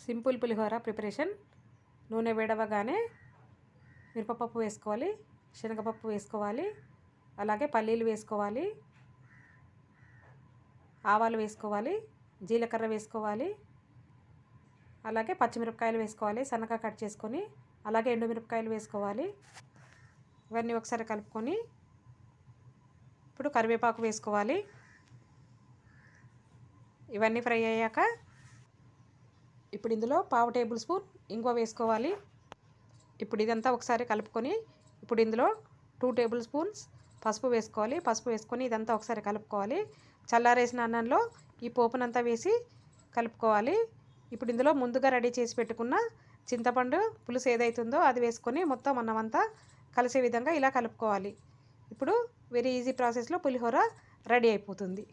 Simple పులిహోర preparation. నూనె వేడవగానే మిరపపప్పు వేసుకోవాలి, శనగపప్పు వేసుకోవాలి, అలాగే పల్లీలు వేసుకోవాలి, ఆవాలు వేసుకోవాలి, జీలకర్ర వేసుకోవాలి, అలాగే పచ్చిమిరపకాయలు వేసుకోవాలి సన్నగా కట్ చేసుకొని, అలాగే ఎండుమిరపకాయలు వేసుకోవాలి. ఇవన్నీ ఒకసారి కలుపుకొని ఇప్పుడు కరివేపాకు వేసుకోవాలి. ఇవన్నీ ఫ్రై అయ్యాక ఇప్పుడు ఇందులో 1/2 టేబుల్ స్పూన్ ఇంగువ వేసుకోవాలి. ఇప్పుడు ఇదంతా ఒకసారి కలుపుకొని ఇప్పుడు ఇందులో 2 టేబుల్ స్పూన్స్ పసుపు వేసుకోవాలి. పసుపు వేసుకొని ఇదంతా ఒకసారి కలుపుకోవాలి. చల్లారేసిన అన్నంలో ఈ పోపునంతా వేసి కలుపుకోవాలి. ఇప్పుడు ఇందులో ముందుగా రెడీ చేసి పెట్టుకున్న చింతపండు పులుసు ఏదైతుందో అది వేసుకొని మొత్తం అన్నమంతా కలిసే విధంగా ఇలా కలుపుకోవాలి. ఇప్పుడు వెరీ ఈజీ ప్రాసెస్లో పులిహోర రెడీ అయిపోతుంది.